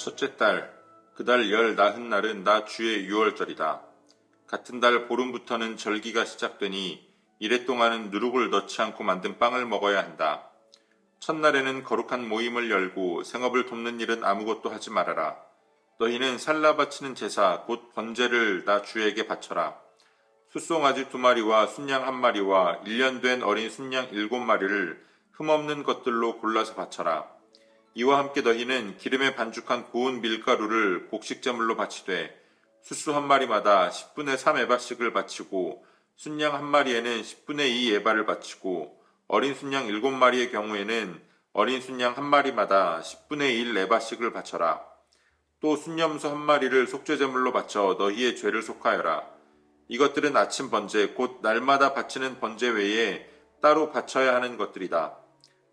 첫째 달, 그달 열 나흔 날은 나 주의 유월절이다. 같은 달 보름부터는 절기가 시작되니 이래 동안은 누룩을 넣지 않고 만든 빵을 먹어야 한다. 첫날에는 거룩한 모임을 열고 생업을 돕는 일은 아무것도 하지 말아라. 너희는 살라 바치는 제사 곧 번제를 나 주에게 바쳐라. 숫송아지 2마리와 순양 1마리와 1년 된 어린 순양 7마리를 흠없는 것들로 골라서 바쳐라. 이와 함께 너희는 기름에 반죽한 고운 밀가루를 곡식제물로 바치되 숫수 1마리마다 10분의 3 에바씩을 바치고 순양 1마리에는 10분의 2 에바를 바치고 어린 순양 7마리의 경우에는 어린 순양 1마리마다 10분의 1 에바씩을 바쳐라. 또 순염소 1마리를 속죄제물로 바쳐 너희의 죄를 속하여라. 이것들은 아침 번제 곧 날마다 바치는 번제 외에 따로 바쳐야 하는 것들이다.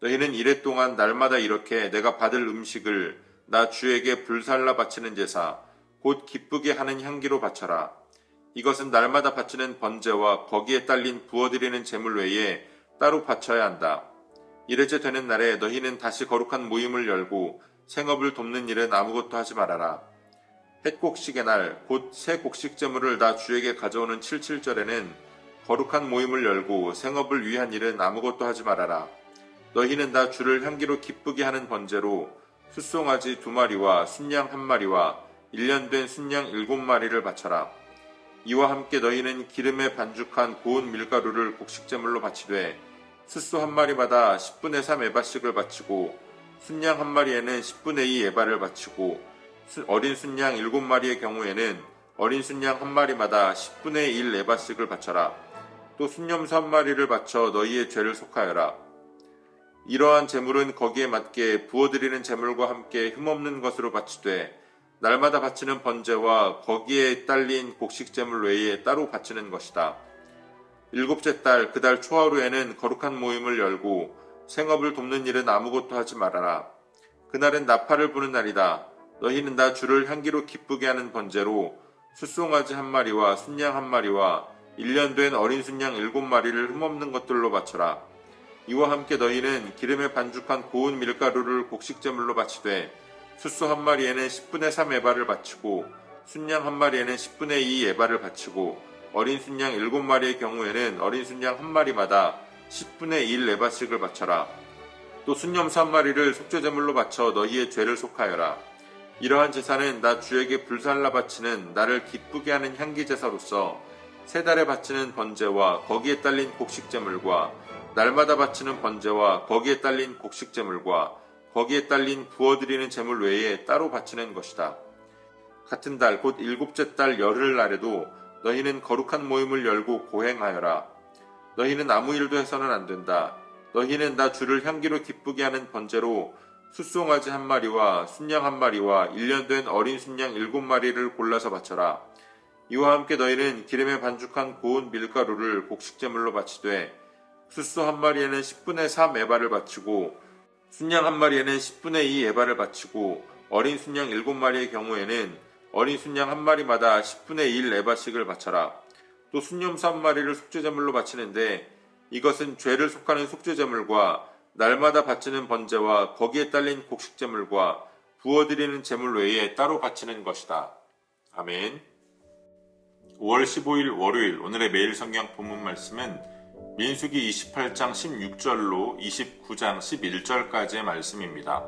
너희는 이래 동안 날마다 이렇게 내가 받을 음식을 나 주에게 불살라 바치는 제사 곧 기쁘게 하는 향기로 바쳐라. 이것은 날마다 바치는 번제와 거기에 딸린 부어드리는 제물 외에 따로 바쳐야 한다. 이래째 되는 날에 너희는 다시 거룩한 모임을 열고 생업을 돕는 일은 아무것도 하지 말아라. 햇곡식의 날 곧 새 곡식제물을 나 주에게 가져오는 칠칠절에는 거룩한 모임을 열고 생업을 위한 일은 아무것도 하지 말아라. 너희는 나 주를 향기로 기쁘게 하는 번제로 숫송아지 2마리와 순양 1마리와 1년 된 순양 7마리를 바쳐라. 이와 함께 너희는 기름에 반죽한 고운 밀가루를 곡식제물로 바치되 숫소 1마리마다 10분의 3 에바씩을 바치고 순양 1마리에는 10분의 2 에바를 바치고 어린 순양 7마리의 경우에는 어린 순양 1마리마다 10분의 1 에바씩을 바쳐라. 또 순염소 1마리를 바쳐 너희의 죄를 속하여라. 이러한 제물은 거기에 맞게 부어드리는 제물과 함께 흠없는 것으로 바치되 날마다 바치는 번제와 거기에 딸린 곡식제물 외에 따로 바치는 것이다. 7째 달 그달 초하루에는 거룩한 모임을 열고 생업을 돕는 일은 아무것도 하지 말아라. 그날은 나팔을 부는 날이다. 너희는 나 주를 향기로 기쁘게 하는 번제로 숫송아지 1마리와 순양 1마리와 1년 된 어린 순양 7마리를 흠없는 것들로 바쳐라. 이와 함께 너희는 기름에 반죽한 고운 밀가루를 곡식제물로 바치되 숫소 1마리에는 10분의 3 에바를 바치고 순양 1마리에는 10분의 2 에바를 바치고 어린 순양 7마리의 경우에는 어린 순양 1마리마다 10분의 1 에바씩을 바쳐라. 또 순염소 1마리를 속죄제물로 바쳐 너희의 죄를 속하여라. 이러한 제사는 나 주에게 불살라 바치는 나를 기쁘게 하는 향기제사로서 세 달에 바치는 번제와 거기에 딸린 곡식제물과 날마다 바치는 번제와 거기에 딸린 곡식제물과 거기에 딸린 부어드리는 제물 외에 따로 바치는 것이다. 같은 달 곧 7째 달 열흘 날에도 너희는 거룩한 모임을 열고 고행하여라. 너희는 아무 일도 해서는 안 된다. 너희는 나 주를 향기로 기쁘게 하는 번제로 숫송아지 1마리와 순양 1마리와 1년 된 어린 순양 7마리를 골라서 바쳐라. 이와 함께 너희는 기름에 반죽한 고운 밀가루를 곡식제물로 바치되 숫소 1마리에는 10분의 3 에바를 바치고 순양 1마리에는 10분의 2 에바를 바치고 어린 순양 7마리의 경우에는 어린 순양 1마리마다 10분의 1 에바씩을 바쳐라. 또 순염소 1마리를 속죄제물로 바치는데 이것은 죄를 속하는 속죄제물과 날마다 바치는 번제와 거기에 딸린 곡식제물과 부어드리는 제물 외에 따로 바치는 것이다. 아멘. 5월 15일 월요일 오늘의 매일 성경 본문 말씀은 민수기 28장 16절로 29장 11절까지의 말씀입니다.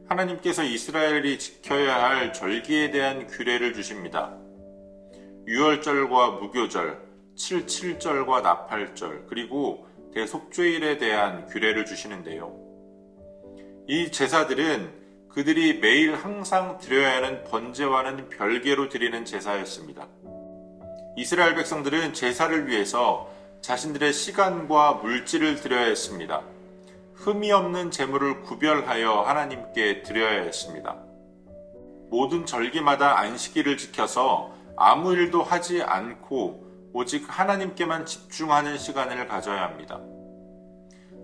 하나님께서 이스라엘이 지켜야 할 절기에 대한 규례를 주십니다. 유월절과 무교절, 7.7절과 나팔절, 그리고 대속죄일에 대한 규례를 주시는데요. 이 제사들은 그들이 매일 항상 드려야 하는 번제와는 별개로 드리는 제사였습니다. 이스라엘 백성들은 제사를 위해서 자신들의 시간과 물질을 드려야 했습니다. 흠이 없는 제물을 구별하여 하나님께 드려야 했습니다. 모든 절기마다 안식일을 지켜서 아무 일도 하지 않고 오직 하나님께만 집중하는 시간을 가져야 합니다.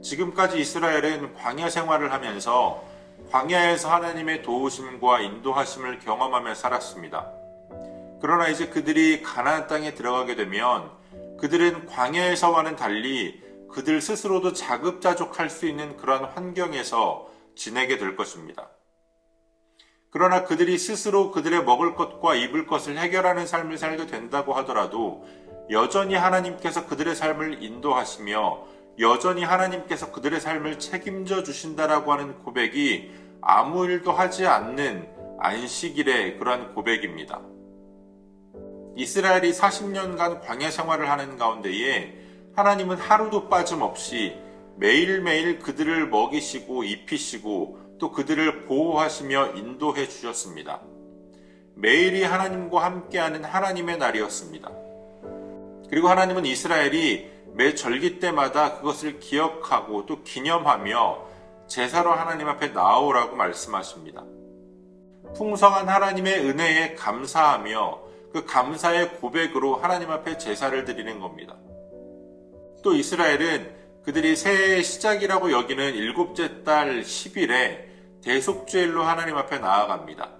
지금까지 이스라엘은 광야 생활을 하면서 광야에서 하나님의 도우심과 인도하심을 경험하며 살았습니다. 그러나 이제 그들이 가나안 땅에 들어가게 되면 그들은 광야에서와는 달리 그들 스스로도 자급자족할 수 있는 그런 환경에서 지내게 될 것입니다. 그러나 그들이 스스로 그들의 먹을 것과 입을 것을 해결하는 삶을 살게 된다고 하더라도 여전히 하나님께서 그들의 삶을 인도하시며 여전히 하나님께서 그들의 삶을 책임져 주신다라고 하는 고백이 아무 일도 하지 않는 안식일의 그러한 고백입니다. 이스라엘이 40년간 광야 생활을 하는 가운데에 하나님은 하루도 빠짐없이 매일매일 그들을 먹이시고 입히시고 또 그들을 보호하시며 인도해 주셨습니다. 매일이 하나님과 함께하는 하나님의 날이었습니다. 그리고 하나님은 이스라엘이 매 절기 때마다 그것을 기억하고 또 기념하며 제사로 하나님 앞에 나오라고 말씀하십니다. 풍성한 하나님의 은혜에 감사하며 그 감사의 고백으로 하나님 앞에 제사를 드리는 겁니다. 또 이스라엘은 그들이 새해의 시작이라고 여기는 일곱째 달 10일에 대속죄일로 하나님 앞에 나아갑니다.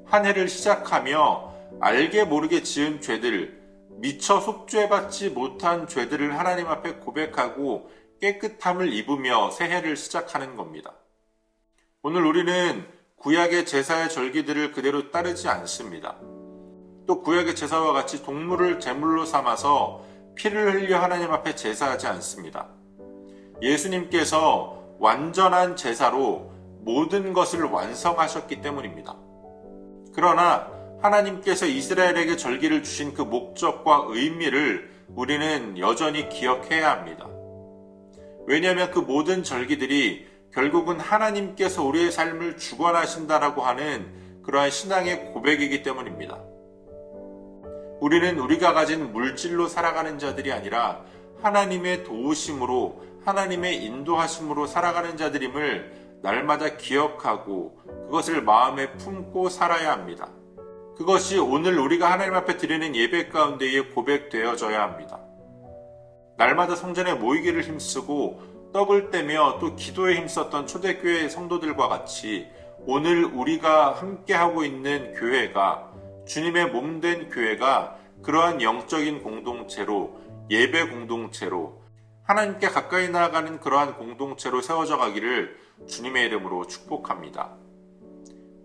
한 해를 시작하며 알게 모르게 지은 죄들, 미처 속죄받지 못한 죄들을 하나님 앞에 고백하고 깨끗함을 입으며 새해를 시작하는 겁니다. 오늘 우리는 구약의 제사의 절기들을 그대로 따르지 않습니다. 또 구약의 제사와 같이 동물을 제물로 삼아서 피를 흘려 하나님 앞에 제사하지 않습니다. 예수님께서 완전한 제사로 모든 것을 완성하셨기 때문입니다. 그러나 하나님께서 이스라엘에게 절기를 주신 그 목적과 의미를 우리는 여전히 기억해야 합니다. 왜냐하면 그 모든 절기들이 결국은 하나님께서 우리의 삶을 주관하신다라고 하는 그러한 신앙의 고백이기 때문입니다. 우리는 우리가 가진 물질로 살아가는 자들이 아니라 하나님의 도우심으로 하나님의 인도하심으로 살아가는 자들임을 날마다 기억하고 그것을 마음에 품고 살아야 합니다. 그것이 오늘 우리가 하나님 앞에 드리는 예배 가운데에 고백되어져야 합니다. 날마다 성전에 모이기를 힘쓰고 떡을 떼며 또 기도에 힘썼던 초대교회 성도들과 같이 오늘 우리가 함께하고 있는 교회가 주님의 몸된 교회가 그러한 영적인 공동체로 예배 공동체로 하나님께 가까이 나아가는 그러한 공동체로 세워져 가기를 주님의 이름으로 축복합니다.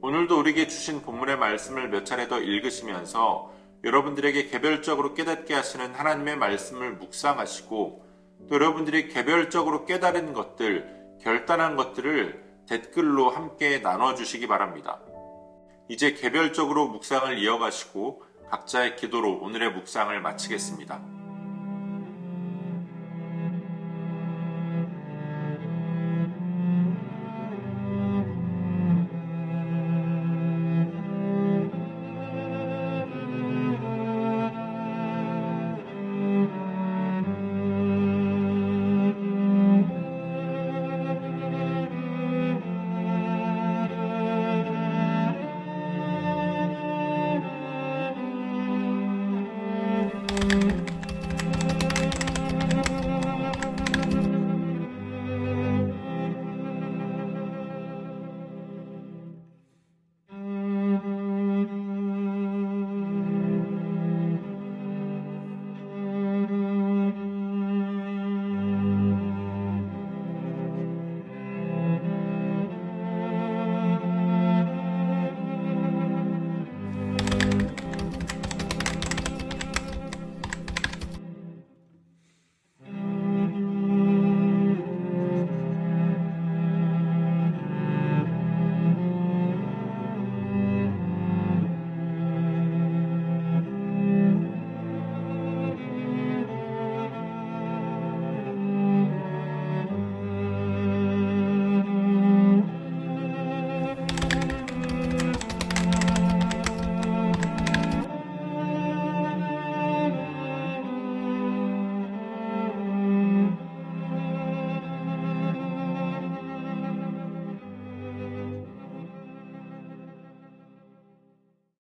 오늘도 우리에게 주신 본문의 말씀을 몇 차례 더 읽으시면서 여러분들에게 개별적으로 깨닫게 하시는 하나님의 말씀을 묵상하시고 또 여러분들이 개별적으로 깨달은 것들, 결단한 것들을 댓글로 함께 나눠주시기 바랍니다. 이제 개별적으로 묵상을 이어가시고 각자의 기도로 오늘의 묵상을 마치겠습니다.